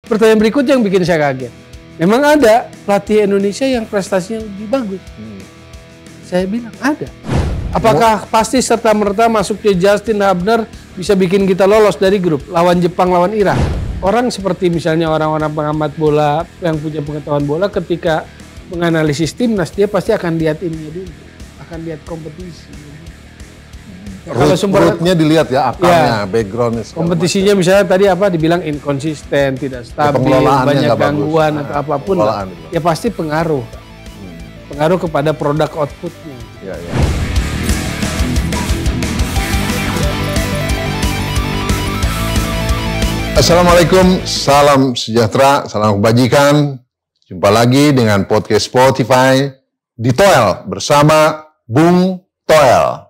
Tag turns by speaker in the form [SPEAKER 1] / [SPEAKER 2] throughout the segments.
[SPEAKER 1] pertanyaan berikutnya yang bikin saya kaget. Memang ada pelatih Indonesia yang prestasinya lebih bagus. Saya bilang ada. Apakah pasti serta-merta masuknya Justin Hubner bisa bikin kita lolos dari grup lawan Jepang, lawan Irak? Orang seperti misalnya orang-orang pengamat bola yang punya pengetahuan bola ketika menganalisis timnas, dia pasti akan lihat ini dulu, akan lihat kompetisi. Kalau
[SPEAKER 2] rootnya dilihat ya, akarnya, backgroundnya.
[SPEAKER 1] Kompetisinya misalnya tadi apa dibilang inkonsisten, tidak stabil, banyak gangguan atau apapun, ya pasti pengaruh. Pengaruh kepada produk outputnya.
[SPEAKER 2] Ya. Assalamualaikum, salam sejahtera, salam kebajikan. Jumpa lagi dengan podcast Spotify di Toel bersama Bung Toel.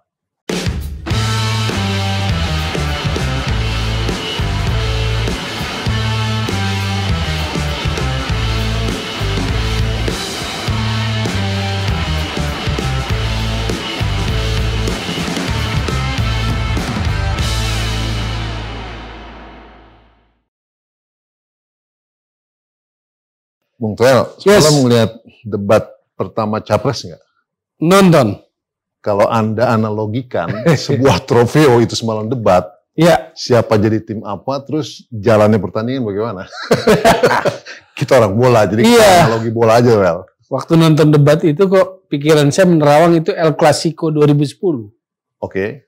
[SPEAKER 2] Bung Toel, semalam melihat debat pertama Capres nggak?
[SPEAKER 1] Nonton.
[SPEAKER 2] Kalau Anda analogikan sebuah trofeo itu semalam debat,
[SPEAKER 1] ya.
[SPEAKER 2] Siapa jadi tim apa, terus jalannya pertandingan bagaimana? Kita orang bola, jadi kita analogi bola aja, Wel.
[SPEAKER 1] Waktu nonton debat itu kok pikiran saya menerawang itu El Clasico 2010.
[SPEAKER 2] Oke.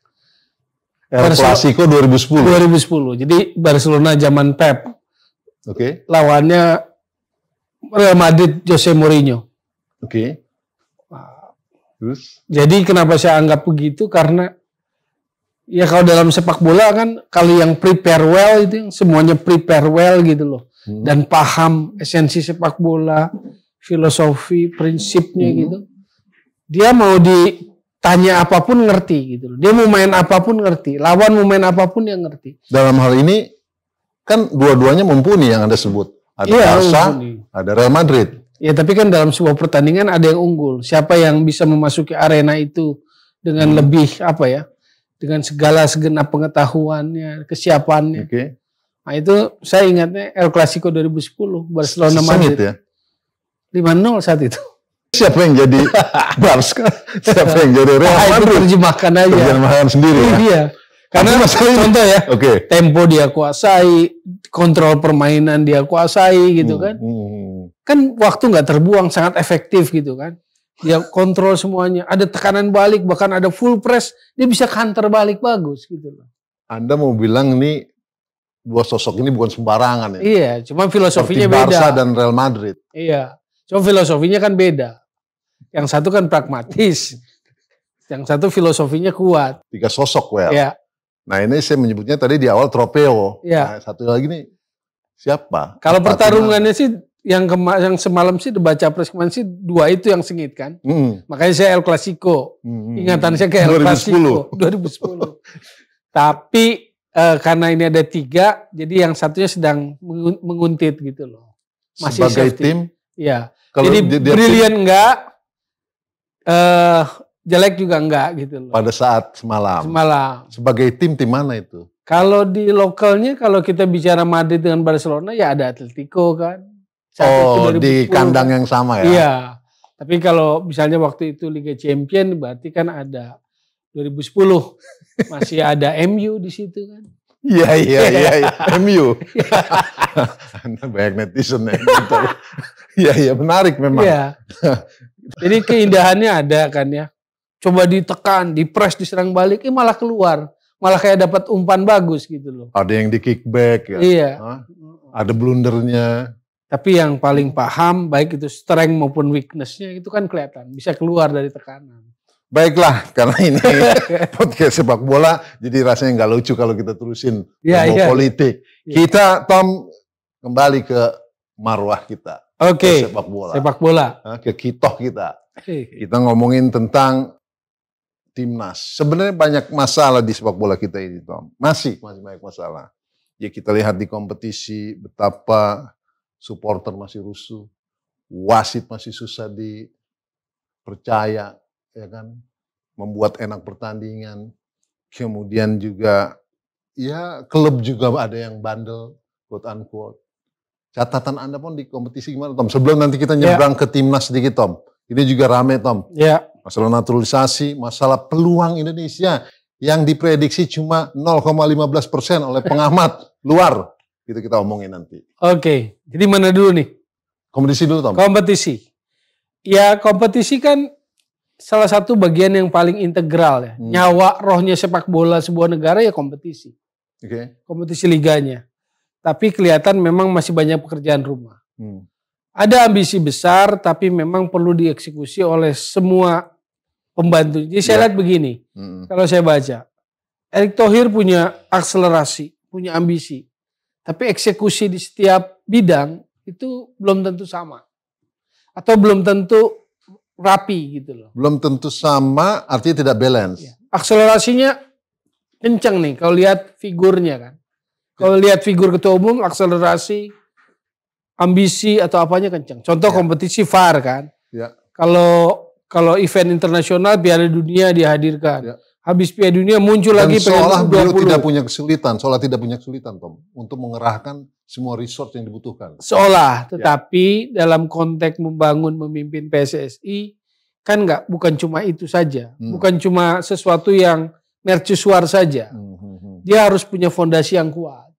[SPEAKER 2] El Clasico 2010.
[SPEAKER 1] 2010. Jadi Barcelona zaman Pep.
[SPEAKER 2] Oke.
[SPEAKER 1] Lawannya Real Madrid Jose Mourinho.
[SPEAKER 2] Oke. Terus?
[SPEAKER 1] Jadi kenapa saya anggap begitu? Karena ya kalau dalam sepak bola kan kalau yang prepare well itu semuanya prepare well gitu loh. Dan paham esensi sepak bola, filosofi, prinsipnya gitu. Dia mau ditanya apapun ngerti gitu loh. Dia mau main apapun ngerti. Lawan mau main apapun yang ngerti.
[SPEAKER 2] Dalam hal ini kan dua-duanya mumpuni yang Anda sebut. Ada Barca, ada Real Madrid.
[SPEAKER 1] Ya tapi kan dalam sebuah pertandingan ada yang unggul. Siapa yang bisa memasuki arena itu dengan lebih apa ya? Dengan segala segenap pengetahuannya, kesiapannya.
[SPEAKER 2] Oke.
[SPEAKER 1] Nah itu saya ingatnya El Clasico 2010 Barcelona Madrid.
[SPEAKER 2] Ya?
[SPEAKER 1] 5-0 saat itu.
[SPEAKER 2] Siapa yang jadi Barca? Siapa yang jadi Real Madrid?
[SPEAKER 1] Itu terjemahkan aja.
[SPEAKER 2] Terjemahkan sendiri ya.
[SPEAKER 1] Iya. Karena contoh ya, tempo dia kuasai, kontrol permainan dia kuasai gitu kan. Kan waktu nggak terbuang, sangat efektif gitu kan. Dia kontrol semuanya, ada tekanan balik, bahkan ada full press, dia bisa counter balik bagus gitu loh.
[SPEAKER 2] Anda mau bilang nih, dua sosok ini bukan sembarangan ya?
[SPEAKER 1] Iya, cuma filosofinya
[SPEAKER 2] beda.
[SPEAKER 1] Barca
[SPEAKER 2] dan Real Madrid.
[SPEAKER 1] Iya, cuma filosofinya kan beda. Yang satu kan pragmatis, yang satu filosofinya kuat.
[SPEAKER 2] Tiga sosok, Wel.
[SPEAKER 1] Iya.
[SPEAKER 2] Nah ini saya menyebutnya tadi di awal trofeo.
[SPEAKER 1] Ya.
[SPEAKER 2] Nah, satu lagi nih siapa?
[SPEAKER 1] Kalau pertarungannya sih yang semalam sih debat Capres kemarin sih dua itu yang sengit kan. Makanya saya El Clasico. Ingatan saya ke El Clasico 2010. Tapi karena ini ada tiga, jadi yang satunya sedang menguntit gitu loh. Masih
[SPEAKER 2] sebagai
[SPEAKER 1] safety.
[SPEAKER 2] tim?
[SPEAKER 1] Iya. Jadi brilian enggak. Jelek juga enggak gitu loh.
[SPEAKER 2] Pada saat semalam. Sebagai tim mana itu?
[SPEAKER 1] Kalau di lokalnya, kalau kita bicara Madrid dengan Barcelona, ya ada Atletico kan.
[SPEAKER 2] Di kandang yang sama ya?
[SPEAKER 1] Iya. Tapi kalau misalnya waktu itu Liga Champion, berarti kan ada 2010. Masih ada MU di situ kan.
[SPEAKER 2] Iya. MU. Anda banyak netizen ya. Iya, menarik memang.
[SPEAKER 1] Iya. Jadi keindahannya ada kan ya. Coba ditekan, dipres, diserang balik, malah keluar. Malah kayak dapat umpan bagus gitu loh.
[SPEAKER 2] Ada yang di kickback ya.
[SPEAKER 1] Iya.
[SPEAKER 2] Ada blundernya.
[SPEAKER 1] Tapi yang paling paham, baik itu strength maupun weakness-nya itu kan kelihatan. Bisa keluar dari tekanan.
[SPEAKER 2] Baiklah, karena ini podcast sepak bola, jadi rasanya nggak lucu kalau kita terusin politik. Kita, Tom, kembali ke marwah kita.
[SPEAKER 1] Oke.
[SPEAKER 2] Sepak bola. Ke kitoh kita. Kita ngomongin tentang timnas. Sebenarnya banyak masalah di sepak bola kita ini, Tom. Masih banyak masalah. Ya kita lihat di kompetisi betapa supporter masih rusuh, wasit masih susah dipercaya, ya kan, membuat enak pertandingan. Kemudian juga ya klub juga ada yang bandel, quote unquote. catatan Anda pun di kompetisi gimana, Tom? Sebelum nanti kita nyebrang ke timnas sedikit, Tom. Ini juga rame, Tom. Masalah naturalisasi, masalah peluang Indonesia yang diprediksi cuma 0,15% oleh pengamat luar. Itu kita omongin nanti.
[SPEAKER 1] Oke, jadi mana dulu nih?
[SPEAKER 2] Kompetisi dulu, Tom.
[SPEAKER 1] Kompetisi. Ya, kompetisi kan salah satu bagian yang paling integral ya. Nyawa rohnya sepak bola sebuah negara ya kompetisi. Kompetisi liganya. Tapi kelihatan memang masih banyak pekerjaan rumah. Ada ambisi besar, tapi memang perlu dieksekusi oleh semua pembantu. Jadi saya lihat begini, kalau saya baca, Erick Thohir punya akselerasi, punya ambisi. Tapi eksekusi di setiap bidang itu belum tentu sama. Atau belum tentu rapi gitu loh.
[SPEAKER 2] Belum tentu sama, artinya tidak balance.
[SPEAKER 1] Akselerasinya kencang nih, kalau lihat figurnya kan. Kalau lihat figur ketua umum, akselerasi, ambisi atau apanya kencang. Contoh kompetisi VAR kan. Kalau event internasional Piala Dunia dihadirkan. Habis Piala Dunia muncul lagi
[SPEAKER 2] seolah beliau tidak punya kesulitan, Tom, untuk mengerahkan semua resource yang dibutuhkan.
[SPEAKER 1] Seolah, tetapi dalam konteks membangun memimpin PSSI kan bukan cuma itu saja. Bukan cuma sesuatu yang mercusuar saja. Dia harus punya fondasi yang kuat.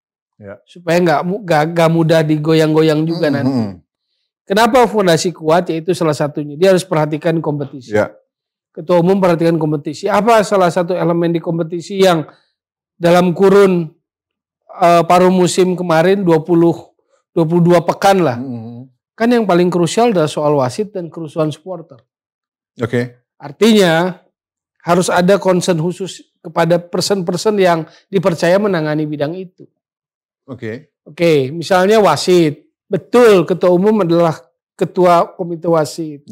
[SPEAKER 1] Supaya nggak mudah digoyang-goyang juga nanti. Kenapa fondasi kuat? Yaitu salah satunya dia harus perhatikan kompetisi. Ketua umum perhatikan kompetisi. Apa salah satu elemen di kompetisi yang dalam kurun paruh musim kemarin 22 pekan lah. Kan yang paling krusial adalah soal wasit dan kerusuhan supporter. Artinya harus ada concern khusus kepada person-person yang dipercaya menangani bidang itu. Misalnya wasit. Betul, ketua umum adalah ketua komite wasit.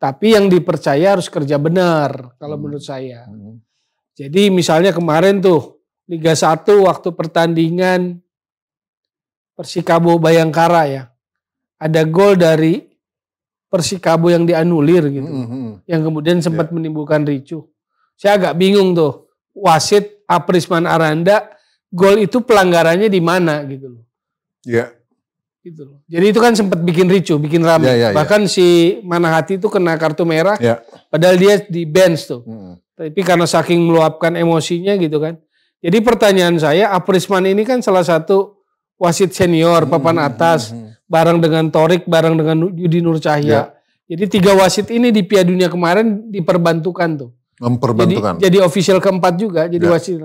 [SPEAKER 1] Tapi yang dipercaya harus kerja benar kalau menurut saya. Jadi misalnya kemarin tuh Liga 1 waktu pertandingan Persikabo Bayangkara ya. Ada gol dari Persikabo yang dianulir gitu. Yang kemudian sempat menimbulkan ricuh. Saya agak bingung tuh. Wasit Aprisman Aranda, gol itu pelanggarannya di mana gitu loh. Gitu loh. Jadi itu kan sempat bikin ricuh, bikin ramai. Bahkan si Manahati itu kena kartu merah, padahal dia di bench tuh. Tapi karena saking meluapkan emosinya gitu kan. Jadi pertanyaan saya, Aprisman ini kan salah satu wasit senior, papan atas, bareng dengan Torik, bareng dengan Yudi Nur Cahya. Jadi 3 wasit ini di Piala Dunia kemarin diperbantukan tuh. Jadi official keempat juga, jadi wasit.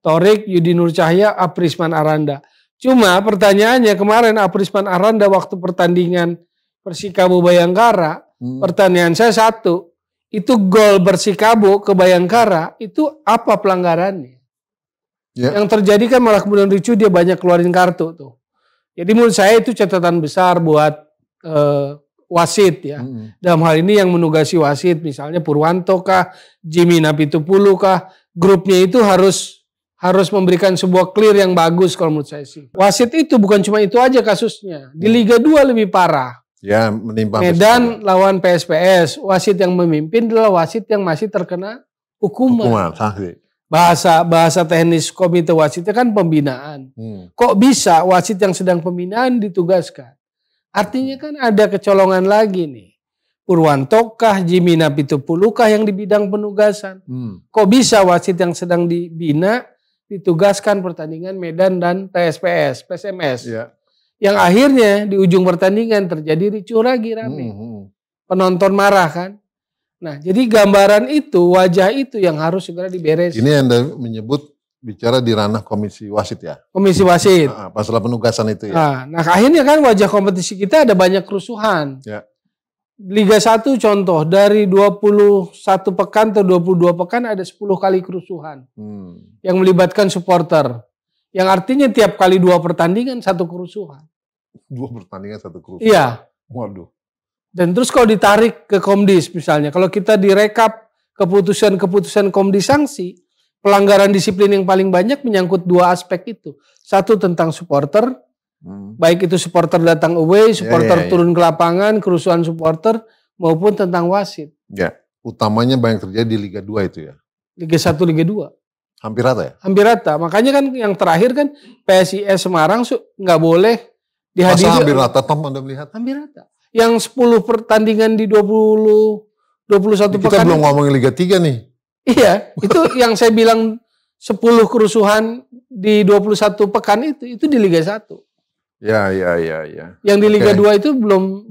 [SPEAKER 1] Torik, Yudi Nur Cahya, Aprisman Aranda. Cuma pertanyaannya kemarin Aprisman Aranda waktu pertandingan Persikabo Bayangkara, pertanyaan saya satu, itu gol Persikabo ke Bayangkara, itu apa pelanggarannya? Yang terjadi kan malah kemudian ricuh, dia banyak keluarin kartu tuh. Jadi menurut saya itu catatan besar buat wasit ya. Dalam hal ini yang menugasi wasit, misalnya Purwanto kah, Jimmy Napitupulu kah, grupnya itu harus memberikan sebuah clear yang bagus kalau menurut saya sih. Wasit itu bukan cuma itu aja kasusnya. Di Liga 2 lebih parah.
[SPEAKER 2] Menimpa
[SPEAKER 1] Medan lawan PSPS. Wasit yang memimpin adalah wasit yang masih terkena hukuman. Bahasa teknis komite wasitnya kan pembinaan. Kok bisa wasit yang sedang pembinaan ditugaskan? Artinya kan ada kecolongan lagi nih. Purwanto kah, Jimmy Napitupulu kah yang di bidang penugasan? Kok bisa wasit yang sedang dibina ditugaskan pertandingan Medan dan PSMS. Yang akhirnya di ujung pertandingan terjadi ricuh lagi rame. Penonton marah kan. Nah, jadi gambaran itu, wajah itu yang harus segera diberes.
[SPEAKER 2] Ini Anda menyebut bicara di ranah komisi wasit ya?
[SPEAKER 1] Komisi wasit.
[SPEAKER 2] Masalah penugasan itu ya?
[SPEAKER 1] Nah, akhirnya kan wajah kompetisi kita ada banyak kerusuhan. Liga 1 contoh, dari 21 pekan atau 22 pekan ada 10 kali kerusuhan. Yang melibatkan supporter. Yang artinya tiap kali 2 pertandingan 1 kerusuhan.
[SPEAKER 2] 2 pertandingan 1 kerusuhan?
[SPEAKER 1] Iya.
[SPEAKER 2] Waduh.
[SPEAKER 1] Dan terus kalau ditarik ke Komdis misalnya, kalau kita direkap keputusan Komdis sanksi, pelanggaran disiplin yang paling banyak menyangkut 2 aspek itu. Satu tentang supporter, baik itu supporter datang away, supporter turun ke lapangan, kerusuhan supporter, maupun tentang wasit.
[SPEAKER 2] Utamanya banyak terjadi di Liga 2 itu ya?
[SPEAKER 1] Liga 1, Liga 2.
[SPEAKER 2] Hampir rata ya?
[SPEAKER 1] Hampir rata. Makanya kan yang terakhir kan PSIS Semarang nggak boleh Dihadiri.
[SPEAKER 2] Masa hampir rata, Tom, Anda melihat?
[SPEAKER 1] Hampir rata. Yang 10 pertandingan di 21 pekan.
[SPEAKER 2] Kita belum ngomongin Liga 3 nih.
[SPEAKER 1] Iya, itu yang saya bilang 10 kerusuhan di 21 pekan itu di Liga 1.
[SPEAKER 2] Ya.
[SPEAKER 1] Yang di Liga 2 itu belum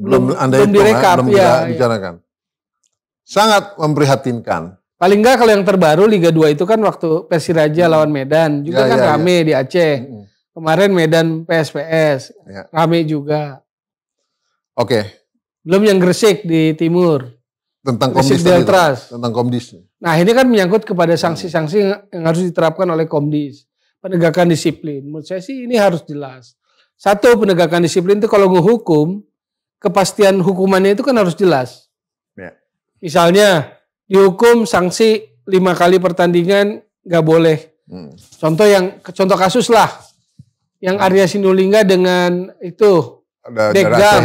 [SPEAKER 1] direkap.
[SPEAKER 2] Belum dibicarakan. Sangat memprihatinkan.
[SPEAKER 1] Paling enggak kalau yang terbaru Liga 2 itu kan waktu Persiraja lawan Medan. Juga rame di Aceh. Kemarin Medan PSPS. Rame juga.
[SPEAKER 2] Oke.
[SPEAKER 1] Belum yang Gresik di timur.
[SPEAKER 2] Tentang Komdis tentang Komdis.
[SPEAKER 1] Nah, ini kan menyangkut kepada sanksi-sanksi yang harus diterapkan oleh Komdis. Penegakan disiplin. Menurut saya sih ini harus jelas. Satu, penegakan disiplin itu kalau ngehukum, kepastian hukumannya itu kan harus jelas.
[SPEAKER 2] Ya.
[SPEAKER 1] Misalnya, dihukum sanksi 5 kali pertandingan nggak boleh. Contoh kasus lah. Yang Arya Sinulinga dengan itu Dekdam,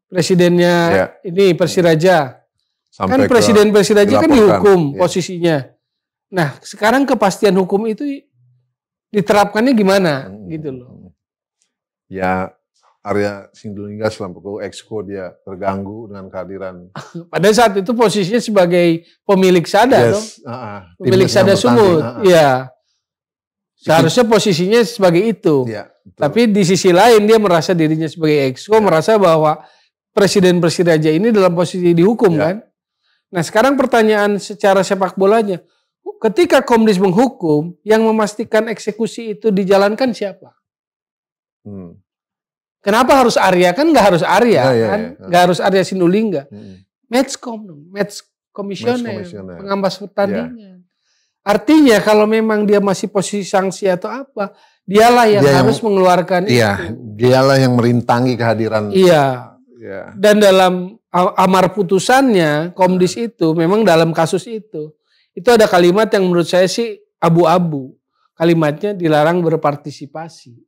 [SPEAKER 1] presidennya ini Persiraja. Sampai kan presiden Persiraja kan dihukum posisinya. Nah, sekarang kepastian hukum itu diterapkannya gimana gitu loh.
[SPEAKER 2] Ya, Arya Sinulinga selama exco dia terganggu dengan kehadiran.
[SPEAKER 1] Pada saat itu posisinya sebagai pemilik Sada, pemilik Sada Sumut. Iya. Seharusnya posisinya sebagai itu. Ya, tapi di sisi lain dia merasa dirinya sebagai exco, merasa bahwa presiden Persiraja ini dalam posisi dihukum kan. Nah, sekarang pertanyaan secara sepak bolanya, ketika Komdis menghukum, yang memastikan eksekusi itu dijalankan siapa? Kenapa harus Arya? Kan nggak harus Arya, kan? Nggak harus Arya Sinulinga. Match commissioner, pengampas pertandingan. Artinya kalau memang dia masih posisi sanksi atau apa, dialah yang harus mengeluarkan itu.
[SPEAKER 2] Dialah yang merintangi kehadiran.
[SPEAKER 1] Iya. Dan dalam amar putusannya, Komdis itu memang dalam kasus itu ada kalimat yang menurut saya sih abu-abu. Kalimatnya dilarang berpartisipasi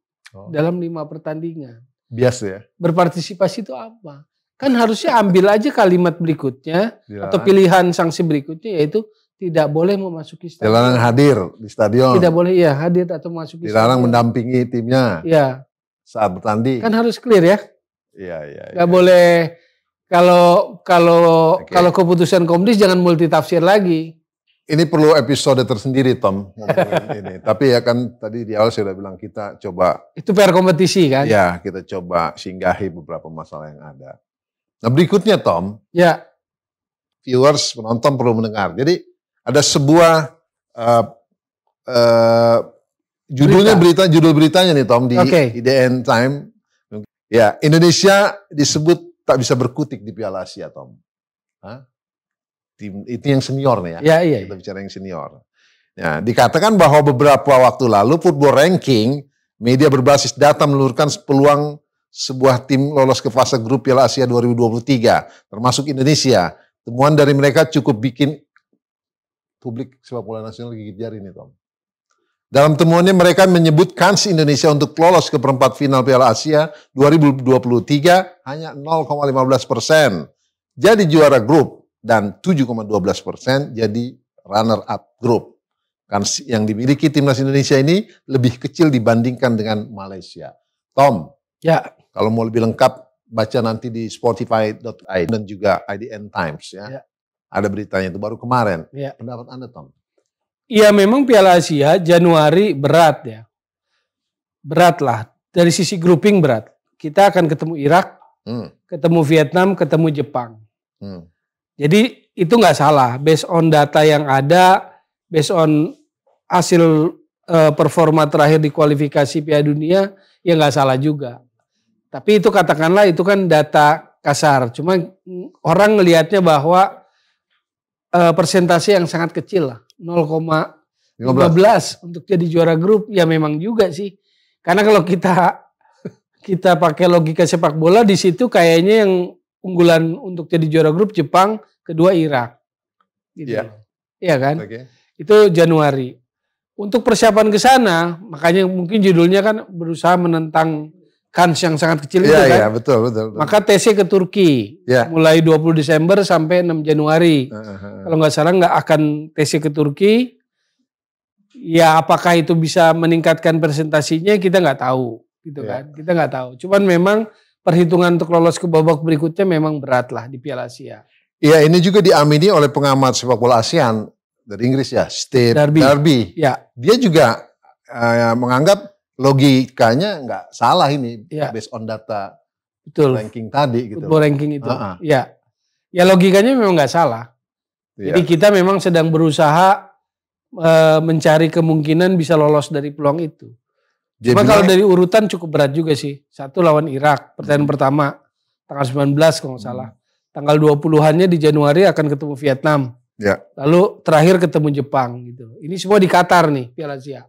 [SPEAKER 1] dalam 5 pertandingan.
[SPEAKER 2] Biasa ya.
[SPEAKER 1] Berpartisipasi itu apa? Kan harusnya ambil aja kalimat berikutnya atau pilihan sanksi berikutnya, yaitu tidak boleh memasuki stadion.
[SPEAKER 2] Dilarang hadir di stadion.
[SPEAKER 1] Tidak boleh hadir atau memasuki
[SPEAKER 2] dilarang stadion. Mendampingi timnya. Saat bertanding.
[SPEAKER 1] Kan harus clear ya.
[SPEAKER 2] Iya.
[SPEAKER 1] Gak boleh kalau keputusan Komdis jangan multitafsir lagi.
[SPEAKER 2] Ini perlu episode tersendiri, Tom. Ini. Tapi ya kan tadi di awal saya sudah bilang kita coba.
[SPEAKER 1] Itu PR kompetisi kan?
[SPEAKER 2] Ya, kita coba singgahi beberapa masalah yang ada. Nah berikutnya, Tom.
[SPEAKER 1] Ya.
[SPEAKER 2] Viewers, penonton perlu mendengar. Jadi ada sebuah judul beritanya nih, Tom, di IDN Time. Ya, Indonesia disebut tak bisa berkutik di Piala Asia, Tom. Tim itu yang senior nih ya.
[SPEAKER 1] Iya.
[SPEAKER 2] Kita bicara yang senior. Ya, dikatakan bahwa beberapa waktu lalu Football Ranking, media berbasis data menelurkan peluang sebuah tim lolos ke fase grup Piala Asia 2023, termasuk Indonesia. Temuan dari mereka cukup bikin publik sepak bola nasional gigit jari nih, Tom. Dalam temuannya mereka menyebut kans Indonesia untuk lolos ke perempat final Piala Asia 2023 hanya 0,15%. Jadi juara grup. Dan 7,12% jadi runner up grup. Kans yang dimiliki timnas Indonesia ini lebih kecil dibandingkan dengan Malaysia. Tom, kalau mau lebih lengkap baca nanti di spotify.id dan juga IDN Times ya. Ada beritanya itu baru kemarin. Pendapat Anda, Tom?
[SPEAKER 1] Iya, memang Piala Asia Januari berat ya. Berat lah. Dari sisi grouping berat. Kita akan ketemu Irak, ketemu Vietnam, ketemu Jepang. Jadi itu nggak salah, based on data yang ada, based on hasil performa terakhir di kualifikasi Piala Dunia, ya nggak salah juga. Tapi itu katakanlah itu kan data kasar, cuma orang ngelihatnya bahwa persentase yang sangat kecil lah, 0,15 untuk jadi juara grup, ya memang juga sih. Karena kalau kita pakai logika sepak bola di situ kayaknya yang unggulan untuk jadi juara grup Jepang, kedua Irak. Gitu. Iya kan? Itu Januari. Untuk persiapan ke sana, makanya mungkin judulnya kan berusaha menentang kans yang sangat kecil itu kan.
[SPEAKER 2] Iya, betul.
[SPEAKER 1] Maka TC ke Turki. Mulai 20 Desember sampai 6 Januari. Kalau nggak salah nggak akan TC ke Turki. Ya apakah itu bisa meningkatkan presentasinya kita nggak tahu. gitu kan. Kita nggak tahu. Cuman memang perhitungan untuk lolos ke babak berikutnya memang berat lah di Piala Asia.
[SPEAKER 2] Iya, ini juga diamini oleh pengamat sepak bola ASEAN dari Inggris ya, Steve Darby.
[SPEAKER 1] Ya.
[SPEAKER 2] Dia juga menganggap logikanya nggak salah ini, based on data ranking tadi gitu.
[SPEAKER 1] Football ranking itu. Ya. Ya logikanya memang nggak salah. Jadi kita memang sedang berusaha mencari kemungkinan bisa lolos dari peluang itu. Cuma kalau dari urutan cukup berat juga sih. 1 lawan Irak, pertandingan pertama tanggal 19 kalau nggak salah. Tanggal 20-annya di Januari akan ketemu Vietnam.
[SPEAKER 2] Ya.
[SPEAKER 1] Lalu terakhir ketemu Jepang gitu. Ini semua di Qatar nih Piala Asia.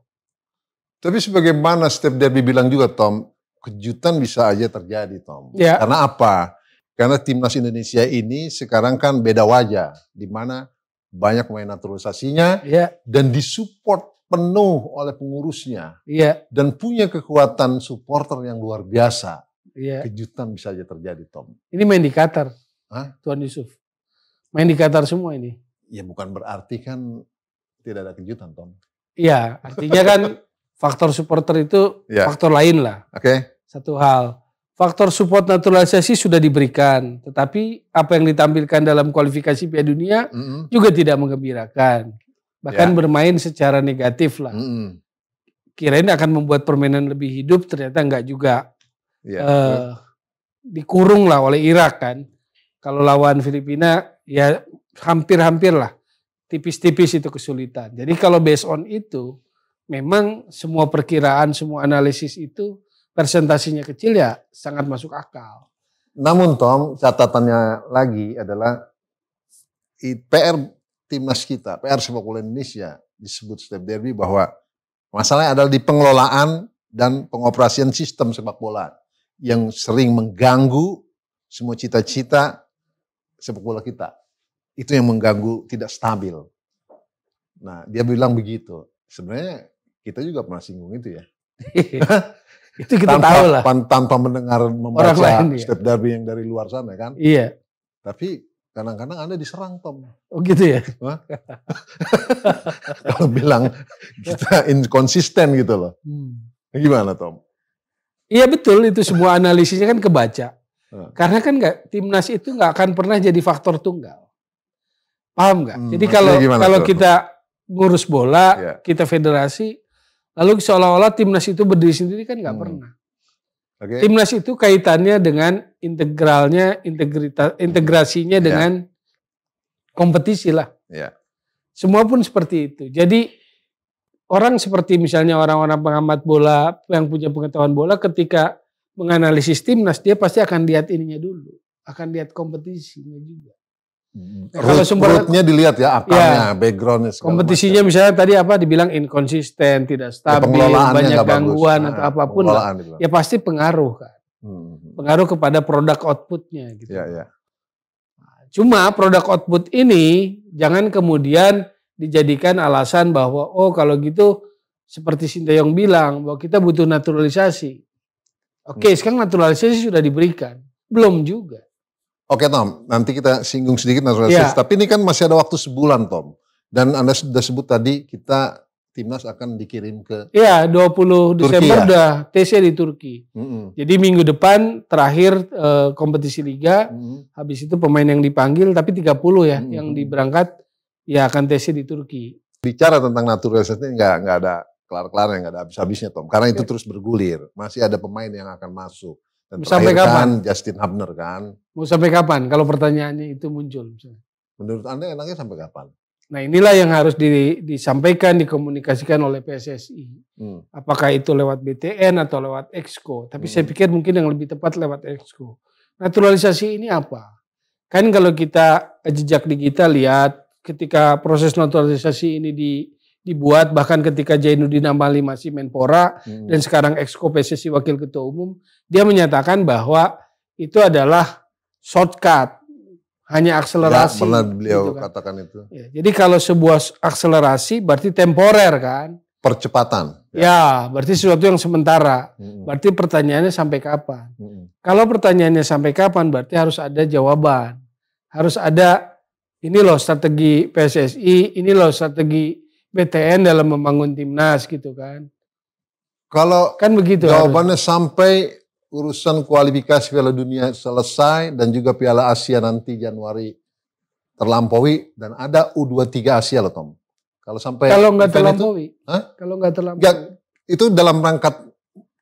[SPEAKER 2] Tapi sebagaimana Steve Darby bilang juga Tom, kejutan bisa aja terjadi Tom.
[SPEAKER 1] Ya.
[SPEAKER 2] Karena apa? Karena timnas Indonesia ini sekarang kan beda wajah, di mana banyak pemain naturalisasinya dan disupport penuh oleh pengurusnya dan punya kekuatan supporter yang luar biasa. Kejutan bisa aja terjadi Tom.
[SPEAKER 1] Ini main di Qatar, Tuan Yusuf. Main di Qatar semua ini.
[SPEAKER 2] Ya bukan berarti kan tidak ada kejutan Tom.
[SPEAKER 1] Iya, artinya kan faktor supporter itu faktor lain lah. Satu hal. Faktor support naturalisasi sudah diberikan, tetapi apa yang ditampilkan dalam kualifikasi Piala Dunia juga tidak menggembirakan. Bahkan bermain secara negatif lah. Kirain akan membuat permainan lebih hidup, ternyata enggak juga. Dikurung lah oleh Irak kan. Kalau lawan Filipina ya hampir-hampir lah. Tipis-tipis itu kesulitan. Jadi kalau based on itu, memang semua perkiraan, semua analisis itu presentasinya kecil ya sangat masuk akal.
[SPEAKER 2] Namun Tom, catatannya lagi adalah PR timnas kita, PR sepak bola Indonesia disebut Steve Darby bahwa masalahnya adalah di pengelolaan dan pengoperasian sistem sepak bola yang sering mengganggu semua cita-cita sepak bola kita. Itu yang mengganggu, tidak stabil. Nah, dia bilang begitu. Sebenarnya kita juga pernah singgung itu ya.
[SPEAKER 1] Itu kita tahu lah.
[SPEAKER 2] Tanpa membaca Steve Darby yang dari luar sana kan.
[SPEAKER 1] Iya.
[SPEAKER 2] Tapi kadang-kadang Anda diserang Tom.
[SPEAKER 1] Oh gitu ya?
[SPEAKER 2] Kalau bilang kita inkonsisten gitu loh. Gimana Tom?
[SPEAKER 1] Iya betul, itu semua analisisnya kan kebaca. Karena kan timnas itu nggak akan pernah jadi faktor tunggal. Paham nggak? Jadi kalau kita ngurus bola, kita federasi, lalu seolah-olah timnas itu berdiri sendiri kan nggak pernah. Timnas itu kaitannya dengan integrasinya dengan kompetisi lah. Semua pun seperti itu. Jadi orang seperti misalnya orang-orang pengamat bola yang punya pengetahuan bola ketika menganalisis timnas dia pasti akan lihat ininya dulu, akan lihat kompetisinya juga. Kalau rootnya dilihat ya, akarnya, backgroundnya. Kompetisinya misalnya tadi dibilang inkonsisten, tidak stabil, banyak gangguan atau apapun lah, ya pasti pengaruh kan. Pengaruh kepada produk outputnya gitu. Cuma produk output ini jangan kemudian dijadikan alasan bahwa kalau gitu seperti Sinteyong bilang bahwa kita butuh naturalisasi. Oke, sekarang naturalisasi sudah diberikan, belum juga.
[SPEAKER 2] Oke Tom, nanti kita singgung sedikit naturalisasi. Tapi ini kan masih ada waktu sebulan Tom. Dan Anda sudah sebut tadi kita timnas akan dikirim ke
[SPEAKER 1] 20 Desember udah TC di Turki. Jadi minggu depan terakhir kompetisi liga. Habis itu pemain yang dipanggil tapi 30 ya yang diberangkat ya akan TC di Turki. Bicara
[SPEAKER 2] tentang naturalisasi nggak ada kelar-kelar, nggak ada habis-habisnya Tom. Karena itu terus bergulir. Masih ada pemain yang akan masuk. Dan
[SPEAKER 1] sampai kapan?
[SPEAKER 2] Justin Hubner kan.
[SPEAKER 1] Mau sampai kapan kalau pertanyaannya itu muncul? Misalnya.
[SPEAKER 2] Menurut Anda enaknya sampai kapan?
[SPEAKER 1] Nah inilah yang harus disampaikan, dikomunikasikan oleh PSSI. Apakah itu lewat BTN atau lewat Exco. Tapi saya pikir mungkin yang lebih tepat lewat Exco. Naturalisasi ini apa? Kan kalau kita jejak digital lihat ketika proses naturalisasi ini dibuat, bahkan ketika Zainuddin Amali masih Menpora dan sekarang Exco PSSI Wakil Ketua Umum, dia menyatakan bahwa itu adalah shortcut, hanya akselerasi. Ya,
[SPEAKER 2] pernah beliau gitu kan katakan itu.
[SPEAKER 1] Ya, jadi kalau sebuah akselerasi berarti temporer kan?
[SPEAKER 2] Percepatan.
[SPEAKER 1] Ya, berarti sesuatu yang sementara. Berarti pertanyaannya sampai kapan? Kalau pertanyaannya sampai kapan, berarti harus ada jawaban. Harus ada, ini loh strategi PSSI, ini loh strategi BTN dalam membangun timnas gitu kan.
[SPEAKER 2] Kalau
[SPEAKER 1] kan begitu
[SPEAKER 2] jawabannya harus. Sampai urusan kualifikasi Piala Dunia selesai dan juga Piala Asia nanti Januari terlampaui dan ada U23 Asia loh Tom.
[SPEAKER 1] Kalau nggak terlampaui, kalau nggak terlampaui,
[SPEAKER 2] ya, itu dalam rangka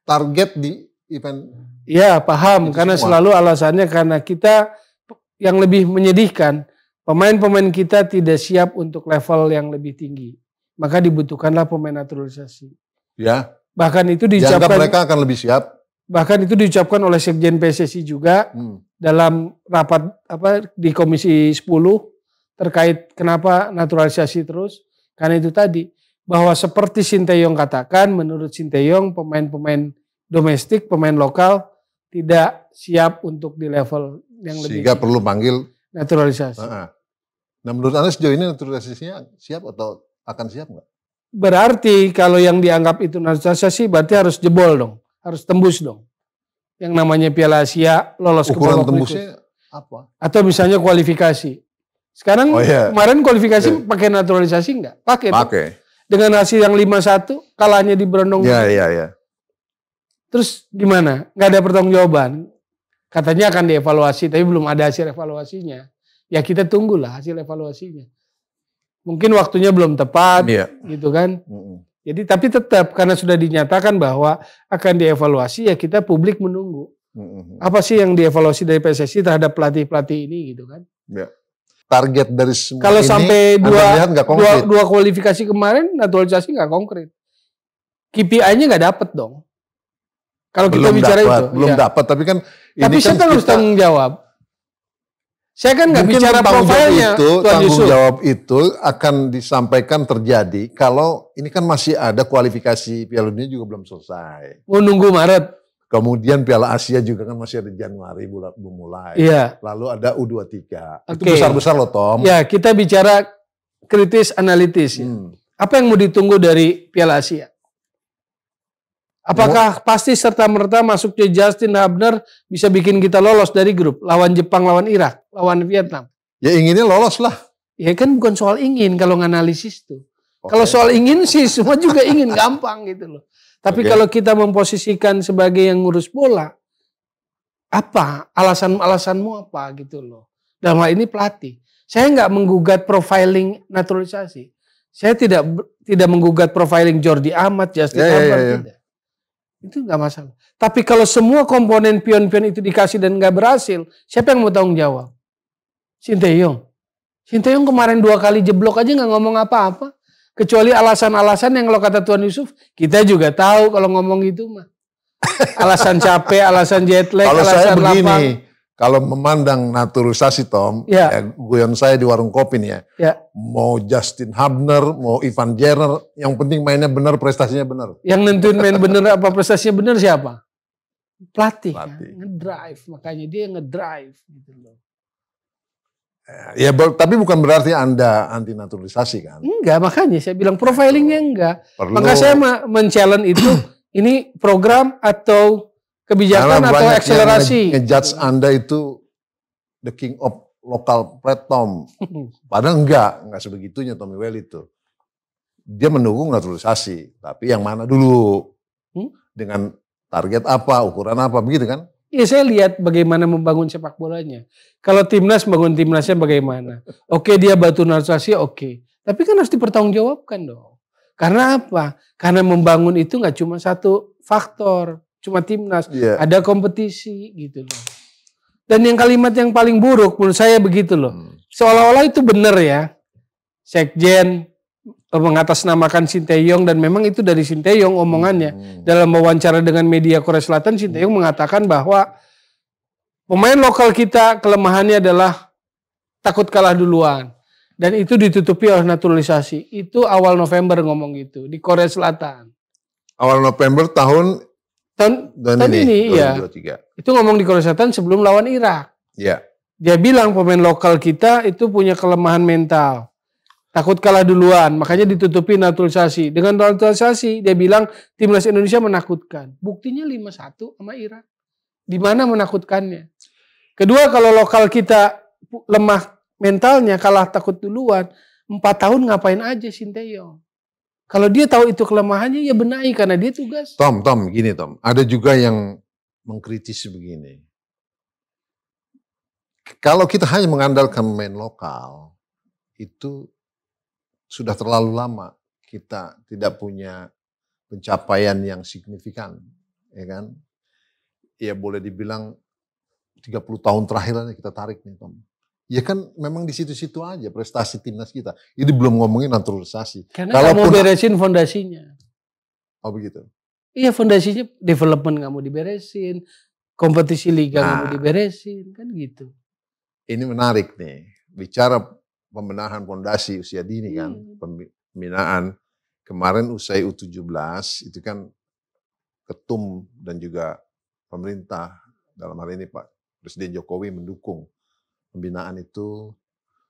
[SPEAKER 2] target di event.
[SPEAKER 1] Iya paham, karena semua. Selalu alasannya karena kita yang lebih menyedihkan, pemain-pemain kita tidak siap untuk level yang lebih tinggi, maka dibutuhkanlah pemain naturalisasi.
[SPEAKER 2] Ya.
[SPEAKER 1] Bahkan itu diucapkan,
[SPEAKER 2] mereka akan lebih siap.
[SPEAKER 1] Bahkan itu diucapkan oleh Sekjen PSSI juga dalam rapat di Komisi 10 terkait kenapa naturalisasi terus. Karena itu tadi, bahwa seperti Sinteyong katakan, menurut Sinteyong pemain-pemain domestik, pemain lokal tidak siap untuk di level yang lebih.
[SPEAKER 2] Sehingga perlu panggil
[SPEAKER 1] naturalisasi.
[SPEAKER 2] Nah menurut Anda sejauh ini naturalisasinya siap atau akan siap nggak?
[SPEAKER 1] Berarti kalau yang dianggap itu naturalisasi berarti harus jebol dong, harus tembus dong. Yang namanya Piala Asia lolos ke babak
[SPEAKER 2] tembusnya apa?
[SPEAKER 1] Atau misalnya kualifikasi. Sekarang kemarin kualifikasi pakai naturalisasi enggak? Pakai. Dengan hasil yang 5-1 kalahnya di Brondong.
[SPEAKER 2] Iya.
[SPEAKER 1] Terus gimana? Nggak ada pertanggungjawaban. Katanya akan dievaluasi, tapi belum ada hasil evaluasinya. Ya kita tunggulah hasil evaluasinya. Mungkin waktunya belum tepat, gitu kan? Jadi tapi tetap karena sudah dinyatakan bahwa akan dievaluasi, ya kita publik menunggu. Apa sih yang dievaluasi dari PSSI terhadap pelatih-pelatih ini, gitu kan?
[SPEAKER 2] Ya. Target dari semua
[SPEAKER 1] kalau
[SPEAKER 2] ini,
[SPEAKER 1] sampai dua kualifikasi kemarin, naturalisasi nggak konkret. KPI-nya nggak dapet dong. Kalau kita bicara itu.
[SPEAKER 2] Belum dapat, tapi kan.
[SPEAKER 1] Tapi siapa yang harus tanggung jawab? Saya kan nggak bicara profilnya.
[SPEAKER 2] Tanggung jawab itu akan disampaikan terjadi kalau ini kan masih ada kualifikasi Piala Dunia juga belum selesai.
[SPEAKER 1] Mau nunggu Maret.
[SPEAKER 2] Kemudian Piala Asia juga kan masih ada Januari belum mulai.
[SPEAKER 1] Iya.
[SPEAKER 2] Lalu ada U23. Itu besar-besar loh Tom.
[SPEAKER 1] Ya kita bicara kritis analitis. Ya. Apa yang mau ditunggu dari Piala Asia? Apakah pasti serta-merta masuknya Justin Hubner bisa bikin kita lolos dari grup? Lawan Jepang, lawan Irak, lawan Vietnam.
[SPEAKER 2] Ya inginnya lolos lah.
[SPEAKER 1] Ya kan bukan soal ingin kalau nganalisis tuh. Kalau soal ingin sih semua juga ingin gampang gitu loh. Tapi kalau kita memposisikan sebagai yang ngurus bola, apa alasanmu apa gitu loh. Dalam hal ini pelatih. Saya nggak menggugat profiling naturalisasi. Saya tidak menggugat profiling Jordi Amat, Justin Hubner, tidak. Itu nggak masalah. Tapi kalau semua komponen pion-pion itu dikasih dan nggak berhasil, siapa yang mau tanggung jawab? Sinteyong. Sinteyong kemarin 2 kali jeblok aja nggak ngomong apa-apa. Kecuali alasan-alasan yang kalau kata Tuan Yusuf, kita juga tahu kalau ngomong gitu mah. Alasan capek, alasan jet lag, alasan lapang.
[SPEAKER 2] Kalau memandang naturalisasi Tom, guyon saya di warung kopi nih ya. Mau Justin Hubner, mau Ivan Jenner, yang penting mainnya benar, prestasinya benar.
[SPEAKER 1] Yang nentuin main benar apa prestasinya benar siapa? Pelatih. Kan? Ngedrive, makanya dia ngedrive gitu loh.
[SPEAKER 2] Ya, tapi bukan berarti Anda anti naturalisasi kan?
[SPEAKER 1] Enggak, makanya saya bilang profilingnya enggak. Maka saya men-challenge itu, ini program atau kebijakan atau akselerasi.
[SPEAKER 2] Ngejudge Anda itu the king of local platform. Padahal enggak sebegitunya Tommy Well itu. Dia mendukung naturalisasi, tapi yang mana dulu? Dengan target apa, ukuran apa, begitu kan?
[SPEAKER 1] Ya saya lihat bagaimana membangun sepak bolanya. Kalau timnas bangun timnasnya bagaimana? Oke dia batu naturalisasi oke. Tapi kan harus dipertanggungjawabkan dong. Karena apa? Karena membangun itu nggak cuma satu faktor. Cuma timnas. Ada kompetisi gitu loh. Dan yang kalimat yang paling buruk menurut saya begitu loh. Seolah-olah itu benar ya. Sekjen mengatasnamakan Sinteyong dan memang itu dari Sinteyong omongannya. Dalam wawancara dengan media Korea Selatan, Sinteyong mengatakan bahwa pemain lokal kita kelemahannya adalah takut kalah duluan. Dan itu ditutupi oleh naturalisasi. Itu awal November ngomong gitu di Korea Selatan.
[SPEAKER 2] Awal November tahun ini ya.
[SPEAKER 1] Itu ngomong di Korea Selatan sebelum lawan Irak.
[SPEAKER 2] Ya.
[SPEAKER 1] Dia bilang pemain lokal kita itu punya kelemahan mental. Takut kalah duluan, makanya ditutupi naturalisasi. Dengan naturalisasi, dia bilang timnas Indonesia menakutkan. Buktinya 5-1 sama Irak. Di mana menakutkannya? Kedua, kalau lokal kita lemah mentalnya, kalah takut duluan, 4 tahun ngapain aja Sinteyong? Kalau dia tahu itu kelemahannya, ya benahi karena dia tugas.
[SPEAKER 2] Tom, gini Tom. Ada juga yang mengkritisi begini. Kalau kita hanya mengandalkan pemain lokal, itu sudah terlalu lama kita tidak punya pencapaian yang signifikan, ya kan? Ya boleh dibilang 30 tahun terakhir kita tarik nih Tom. Ya kan memang di situ-situ aja prestasi timnas kita. Ini belum ngomongin naturalisasi.
[SPEAKER 1] Karena nggak mau beresin fondasinya.
[SPEAKER 2] Oh begitu?
[SPEAKER 1] Iya, fondasinya development nggak mau diberesin, kompetisi liga nggak mau diberesin, kan gitu.
[SPEAKER 2] Ini menarik nih, bicara pembenahan fondasi usia dini kan, pembinaan. Kemarin usai U17 itu kan ketum dan juga pemerintah, dalam hal ini Pak Presiden Jokowi mendukung pembinaan itu,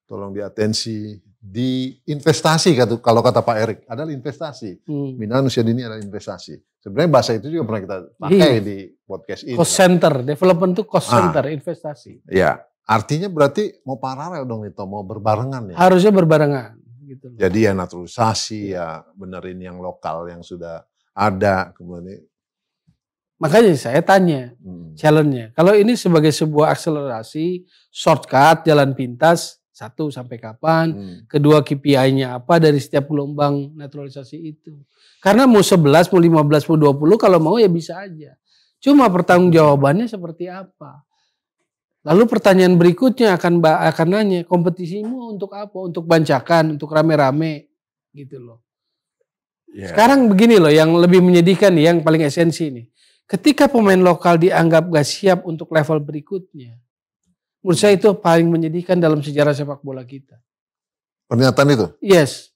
[SPEAKER 2] tolong diatensi, diinvestasi kalau kata Pak Erik, adalah investasi. Pembinaan usia dini adalah investasi. Sebenarnya bahasa itu juga pernah kita pakai di podcast ini.
[SPEAKER 1] Cost center, development itu cost center, investasi.
[SPEAKER 2] Ya, artinya berarti mau paralel dong itu, mau berbarengan ya?
[SPEAKER 1] Harusnya berbarengan. Gitu.
[SPEAKER 2] Jadi ya naturalisasi, ya benerin yang lokal yang sudah ada, kemudian.
[SPEAKER 1] Makanya saya tanya, challenge-nya. Kalau ini sebagai sebuah akselerasi, shortcut, jalan pintas, 1 sampai kapan, kedua KPI-nya apa dari setiap gelombang naturalisasi itu. Karena mau 11, mau 15, mau 20, kalau mau ya bisa aja. Cuma pertanggungjawabannya seperti apa. Lalu pertanyaan berikutnya akan nanya, kompetisimu untuk apa? Untuk bancakan, untuk rame-rame, gitu loh. Yeah. Sekarang begini loh, yang lebih menyedihkan nih, yang paling esensi nih. Ketika pemain lokal dianggap gak siap untuk level berikutnya, menurut saya itu paling menyedihkan dalam sejarah sepak bola kita.
[SPEAKER 2] Pernyataan itu?
[SPEAKER 1] Yes.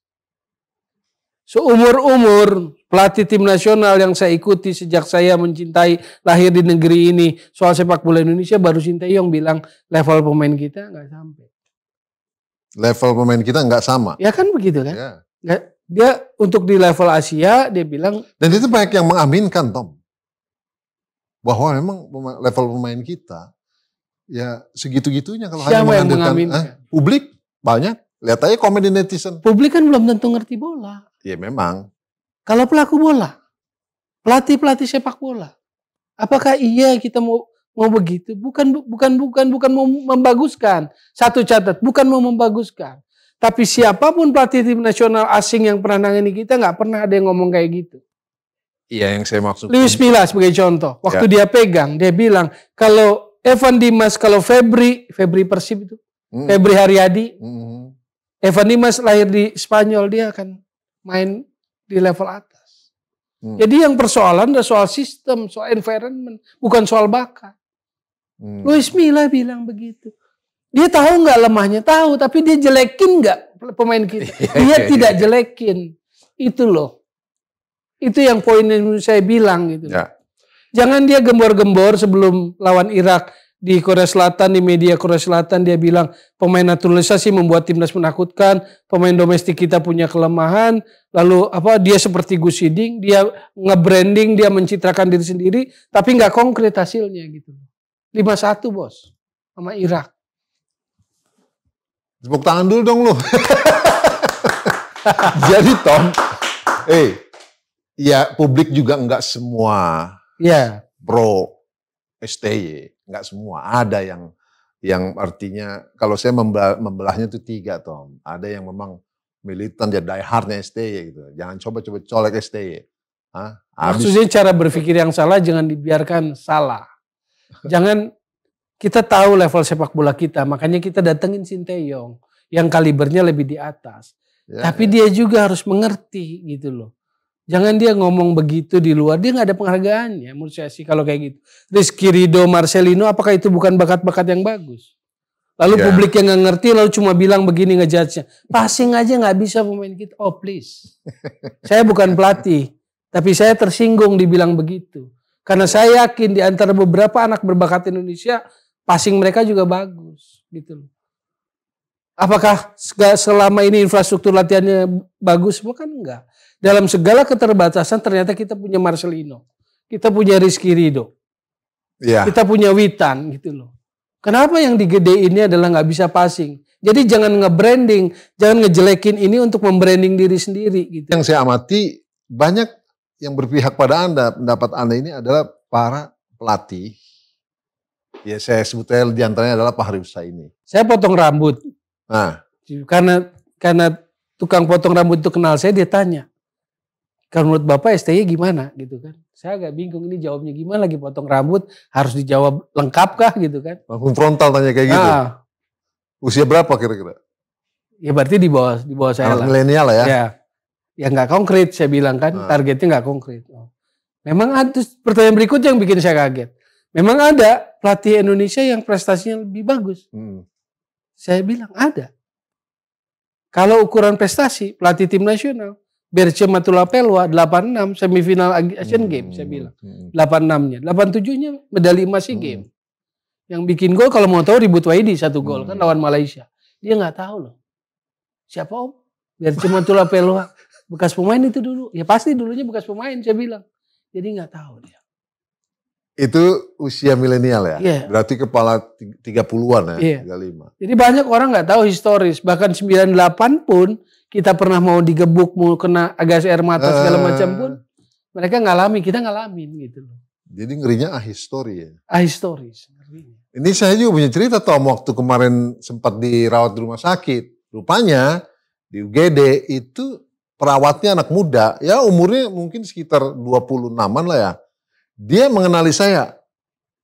[SPEAKER 1] Seumur-umur pelatih tim nasional yang saya ikuti sejak saya mencintai lahir di negeri ini soal sepak bola Indonesia, baru Sinteyong bilang level pemain kita gak sampai.
[SPEAKER 2] Level pemain kita gak sama?
[SPEAKER 1] Ya kan begitu kan? Ya. Dia untuk di level Asia dia bilang.
[SPEAKER 2] Dan itu banyak yang mengaminkan Tom. Bahwa memang level pemain kita ya segitu-gitunya kalau hanya mengandalkan publik banyak. Lihat aja komen di netizen.
[SPEAKER 1] Publik kan belum tentu ngerti bola.
[SPEAKER 2] Ya memang.
[SPEAKER 1] Kalau pelaku bola, pelatih sepak bola, apakah iya kita mau begitu? Bukan mau membaguskan. Satu catat, bukan mau membaguskan. Tapi siapapun pelatih tim nasional asing yang pernah nangani kita nggak pernah ada yang ngomong kayak gitu.
[SPEAKER 2] Iya, yang saya maksud.
[SPEAKER 1] Luis Milla sebagai contoh. Waktu dia pegang, dia bilang, kalau Evan Dimas, kalau Febri Persib itu, Febri Haryadi, Evan Dimas lahir di Spanyol, dia akan main di level atas. Jadi yang persoalan adalah soal sistem, soal environment, bukan soal bakat. Luis Milla bilang begitu. Dia tahu nggak lemahnya? Tahu, tapi dia jelekin nggak pemain kita? Dia tidak jelekin. Itu loh. Itu yang poin yang saya bilang gitu. Ya. Jangan dia gembor-gembor sebelum lawan Irak di Korea Selatan, di media Korea Selatan dia bilang pemain naturalisasi membuat timnas menakutkan, pemain domestik kita punya kelemahan, lalu dia seperti Gus Hiding, dia nge-branding, dia mencitrakan diri sendiri, tapi nggak konkret hasilnya gitu. 5-1 bos sama Irak.
[SPEAKER 2] Tepuk tangan dulu dong lu. Jadi Tom, ya publik juga enggak semua pro STY, enggak semua. Ada yang artinya kalau saya membelahnya itu 3 Tom. Ada yang memang militan ya die hardnya STY gitu. Jangan coba-coba colek STY.
[SPEAKER 1] Maksudnya cara berpikir yang salah jangan dibiarkan salah. Jangan, kita tahu level sepak bola kita, makanya kita datengin Sinteyong yang kalibernya lebih di atas. Tapi dia juga harus mengerti gitu loh. Jangan dia ngomong begitu di luar, dia gak ada penghargaannya menurut saya sih kalau kayak gitu. Rizky Ridho, Marcelino, apakah itu bukan bakat-bakat yang bagus? Lalu publik yang gak ngerti lalu cuma bilang begini ngejudge-nya. Passing aja gak bisa pemain kita. Oh please. Saya bukan pelatih, tapi saya tersinggung dibilang begitu. Karena saya yakin di antara beberapa anak berbakat Indonesia, passing mereka juga bagus gitu loh. Apakah selama ini infrastruktur latihannya bagus? Bukan enggak. Dalam segala keterbatasan ternyata kita punya Marcelino. Kita punya Rizky Ridho. Kita punya Witan gitu loh. Kenapa yang digede ini adalah nggak bisa passing? Jadi jangan nge-branding, jangan ngejelekin ini untuk membranding diri sendiri gitu.
[SPEAKER 2] Yang saya amati banyak yang berpihak pada Anda, pendapat Anda ini adalah para pelatih. Ya saya sebutnya diantaranya adalah Pak Hariusa ini.
[SPEAKER 1] Saya potong rambut.
[SPEAKER 2] Nah,
[SPEAKER 1] karena tukang potong rambut itu kenal saya, dia tanya, kalau menurut Bapak STY gimana gitu kan? Saya agak bingung ini jawabnya gimana, lagi potong rambut harus dijawab lengkap kah gitu kan?
[SPEAKER 2] langsung frontal tanya kayak gitu. Usia berapa kira-kira?
[SPEAKER 1] Ya berarti di bawah saya lah.
[SPEAKER 2] Milenial lah ya.
[SPEAKER 1] Ya nggak konkret saya bilang kan, targetnya nggak konkret. Memang ada pertanyaan berikutnya yang bikin saya kaget. Memang ada pelatih Indonesia yang prestasinya lebih bagus. Saya bilang ada. Kalau ukuran prestasi pelatih tim nasional, Berce Matulapelwa 86 semifinal Asian Games saya bilang. 86-nya, 87-nya medali emas SEA Games. Yang bikin gol kalau mau tahu Ribut Waidi 1 gol kan lawan Malaysia. Dia nggak tahu loh. Siapa Om? Berce Matulapelwa. Bekas pemain itu dulu. Ya pasti dulunya bekas pemain saya bilang. Jadi nggak tahu dia.
[SPEAKER 2] Itu usia milenial ya?
[SPEAKER 1] Yeah.
[SPEAKER 2] Berarti kepala 30-an ya?
[SPEAKER 1] Yeah.
[SPEAKER 2] 35.
[SPEAKER 1] Jadi banyak orang nggak tahu historis. Bahkan 98 pun kita pernah mau digebuk, mau kena gas air mata segala macam pun. Mereka ngalami, kita ngalamin gitu loh.
[SPEAKER 2] Jadi ngerinya ahistori ya?
[SPEAKER 1] Ahistoris.
[SPEAKER 2] Ini saya juga punya cerita Tom, waktu kemarin sempat dirawat di rumah sakit. Rupanya di UGD itu perawatnya anak muda, ya umurnya mungkin sekitar 26-an lah ya. Dia mengenali saya,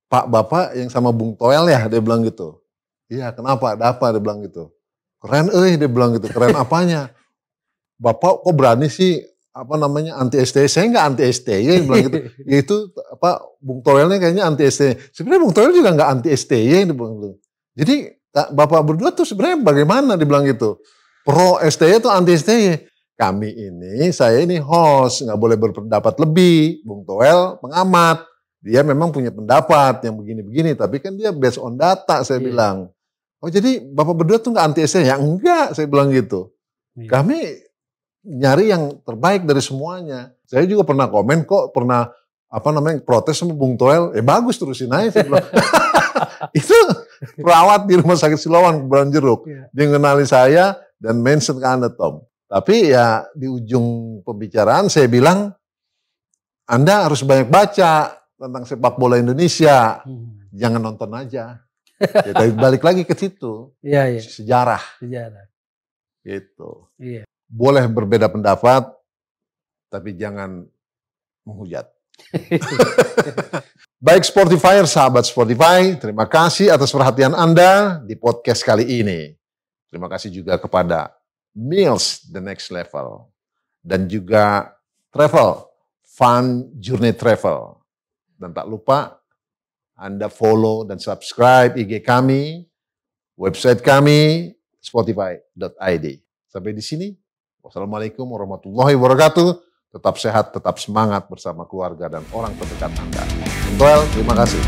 [SPEAKER 2] Pak Bapak yang sama Bung Toel ya, dia bilang gitu. Iya kenapa, ada apa, dia bilang gitu. Keren dia bilang gitu, keren apanya. Bapak kok berani sih, anti STY, saya nggak anti STY, dia bilang gitu. Yaitu Bung Toelnya kayaknya anti STY. Sebenarnya Bung Toel juga nggak anti STY, dia bilang gitu. Jadi Bapak berdua tuh sebenarnya bagaimana, dia bilang gitu. Pro STY atau anti STY? Saya ini host, nggak boleh berpendapat lebih. Bung Toel pengamat, dia memang punya pendapat yang begini-begini, tapi kan dia based on data, saya bilang. Oh jadi Bapak berdua tuh nggak anti STY? Ya enggak, saya bilang gitu. Kami nyari yang terbaik dari semuanya. Saya juga pernah komen kok, pernah protes sama Bung Toel. Bagus terusin aja, saya bilang. Itu perawat di Rumah Sakit Siloam Kebon Jeruk. Dia ngenali saya dan mention ke Anda Tom. Tapi ya di ujung pembicaraan saya bilang, Anda harus banyak baca tentang sepak bola Indonesia. Jangan nonton aja. Ya, tapi balik lagi ke situ. Sejarah. Gitu. Boleh berbeda pendapat, tapi jangan menghujat. Baik Sportifier, sahabat Spotify, terima kasih atas perhatian Anda di podcast kali ini. Terima kasih juga kepada Meals The Next Level dan juga Travel Fun Journey Travel. Dan tak lupa Anda follow dan subscribe IG kami, website kami spotify.id. Sampai di sini. Wassalamualaikum warahmatullahi wabarakatuh. Tetap sehat, tetap semangat bersama keluarga dan orang terdekat Anda. Well, terima kasih.